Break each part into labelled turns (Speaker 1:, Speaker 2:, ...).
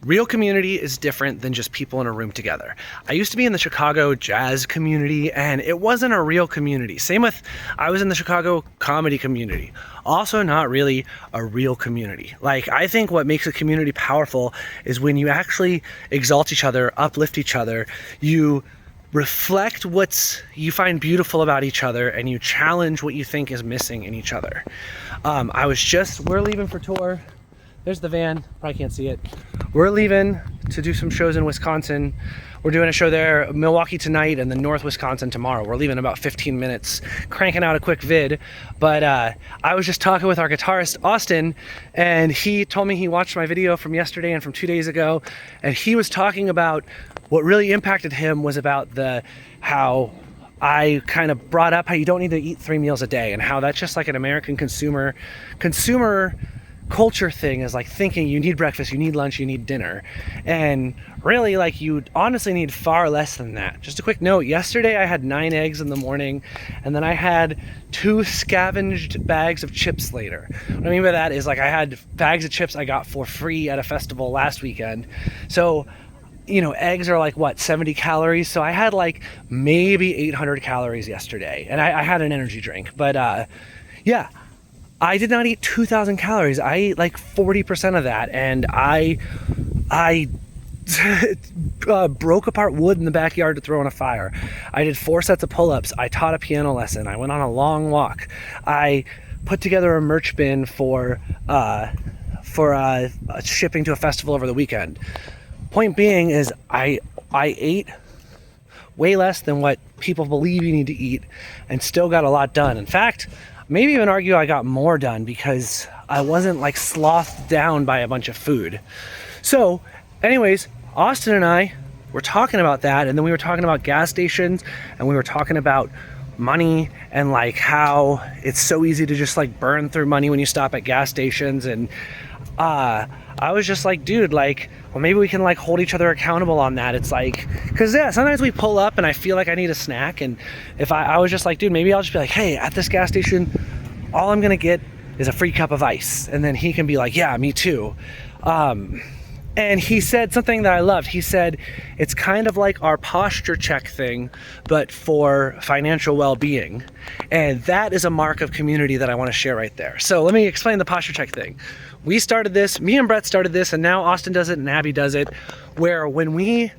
Speaker 1: Real community is different than just people in a room together. I used to be in the Chicago jazz community and it wasn't a real community. Same with, I was in the Chicago comedy community. Also not really a real community. Like, I think what makes a community powerful is when you actually exalt each other, uplift each other, you reflect what you find beautiful about each other, and you challenge what you think is missing in each other. We're leaving for tour. There's the van, probably can't see it. We're leaving to do some shows in Wisconsin. We're doing a show there, Milwaukee tonight, and then North Wisconsin tomorrow. We're leaving in about 15 minutes, cranking out a quick vid. But I was just talking with our guitarist, Austin, and he told me he watched my video from yesterday and from 2 days ago, and he was talking about what really impacted him was about how I kind of brought up how you don't need to eat 3 meals a day, and how that's just like an American consumer culture thing, is like thinking you need breakfast, you need lunch, you need dinner. And really, like, you honestly need far less than that. Just a quick note, yesterday I had 9 eggs in the morning, and then I had 2 scavenged bags of chips later. What I mean by that is, like, I had bags of chips I got for free at a festival last weekend. So, you know, eggs are like, what, 70 calories? So I had like maybe 800 calories yesterday, and I had an energy drink. But yeah, I did not eat 2,000 calories. I ate like 40% of that, and I broke apart wood in the backyard to throw on a fire. I did 4 sets of pull-ups. I taught a piano lesson. I went on a long walk. I put together a merch bin for shipping to a festival over the weekend. Point being is I ate way less than what people believe you need to eat and still got a lot done. In fact, maybe even argue I got more done because I wasn't like slothed down by a bunch of food. So anyways, Austin and I were talking about that, and then we were talking about gas stations, and we were talking about money, and like how it's so easy to just like burn through money when you stop at gas stations. And I was just like, dude, like, well, maybe we can like hold each other accountable on that. It's like, because yeah, sometimes we pull up and I feel like I need a snack, and if I was just like, dude, maybe I'll just be like, hey, at this gas station, all I'm gonna get is a free cup of ice, and then he can be like, yeah, me too. And he said something that I loved. He said, it's kind of like our posture check thing, but for financial well-being. And that is a mark of community that I want to share right there. So let me explain the posture check thing. We started this, me and Brett started this, and now Austin does it and Abby does it, where when we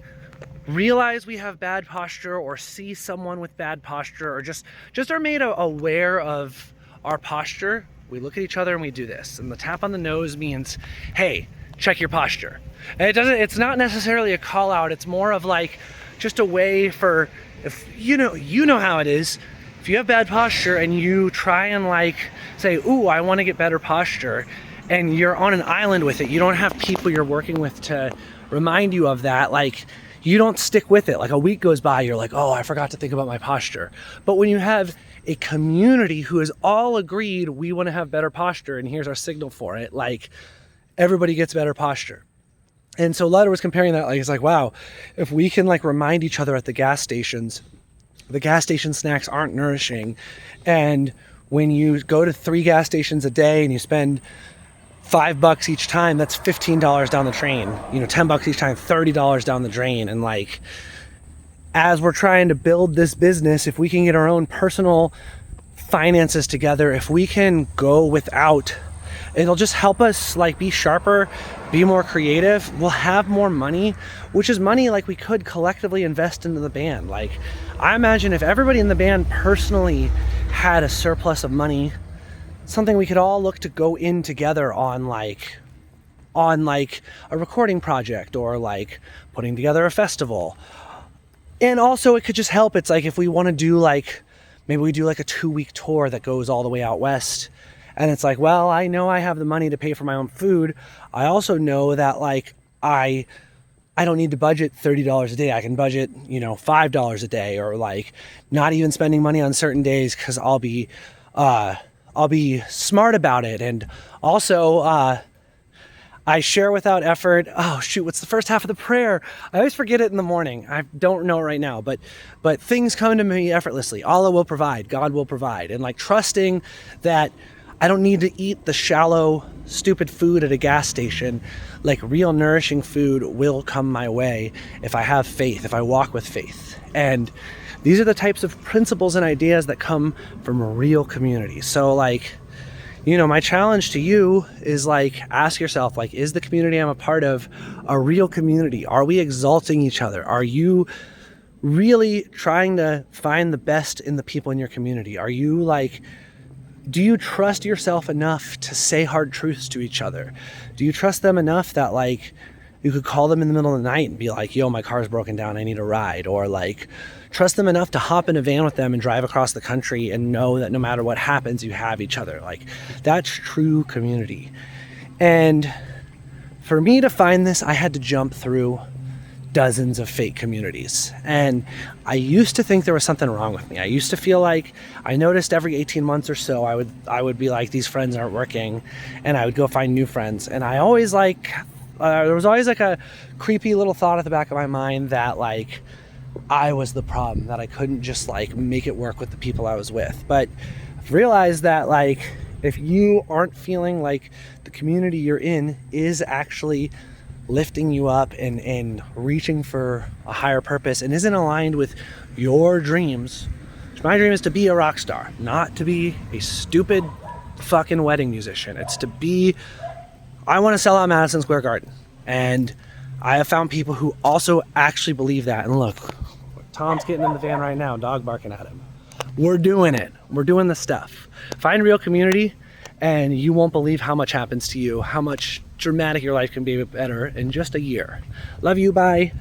Speaker 1: realize we have bad posture or see someone with bad posture, or just are made aware of our posture, we look at each other and we do this. And the tap on the nose means, hey, check your posture. And it's not necessarily a call out. It's more of like just a way for, if you know how it is. If you have bad posture and you try and like say, ooh, I want to get better posture, and you're on an island with it, you don't have people you're working with to remind you of that. Like, you don't stick with it. Like, a week goes by, you're like, oh, I forgot to think about my posture. But when you have a community who has all agreed we want to have better posture, and here's our signal for it, like, everybody gets better posture. And so Letta was comparing that, like, it's like, wow, if we can like remind each other at the gas stations, the gas station snacks aren't nourishing. And when you go to 3 gas stations a day and you spend $5 each time, that's $15 down the drain. You know, $10 each time, $30 down the drain. And like, as we're trying to build this business, if we can get our own personal finances together, if we can go without, it'll just help us like be sharper, be more creative. We'll have more money, which is money like we could collectively invest into the band. Like, I imagine if everybody in the band personally had a surplus of money, something we could all look to go in together on like a recording project, or like putting together a festival. And also it could just help. It's like, if we want to do like, maybe we do like a 2-week tour that goes all the way out west. And it's like, well, I know I have the money to pay for my own food. I also know that like, I don't need to budget $30 a day. I can budget, $5 a day, or like not even spending money on certain days, because I'll be smart about it. And also, I share without effort. Oh shoot, what's the first half of the prayer? I always forget it in the morning. I don't know it right now, but things come to me effortlessly. Allah will provide, God will provide. And like trusting that I don't need to eat the shallow, stupid food at a gas station. Like, real nourishing food will come my way if I have faith, if I walk with faith. And these are the types of principles and ideas that come from a real community. So like, you know, my challenge to you is like, ask yourself, like, is the community I'm a part of a real community? Are we exalting each other? Are you really trying to find the best in the people in your community? Are you like, do you trust yourself enough to say hard truths to each other? Do you trust them enough that like you could call them in the middle of the night and be like, yo, my car's broken down, I need a ride? Or like, trust them enough to hop in a van with them and drive across the country and know that no matter what happens, you have each other. Like, that's true community. And for me to find this, I had to jump through dozens of fake communities. And I used to think there was something wrong with me. I used to feel like, I noticed every 18 months or so, I would be like, these friends aren't working, and I would go find new friends. And I always like, there was always like a creepy little thought at the back of my mind that like I was the problem, that I couldn't just like make it work with the people I was with. But I've realized that like, if you aren't feeling like the community you're in is actually lifting you up and reaching for a higher purpose and isn't aligned with your dreams. My dream is to be a rock star, not to be a stupid fucking wedding musician. It's to be, I want to sell out Madison Square Garden. And I have found people who also actually believe that. And look, Tom's getting in the van right now, dog barking at him. We're doing it. We're doing the stuff. Find real community, and you won't believe how much happens to you, how much dramatic your life can be better in just a year. Love you, bye.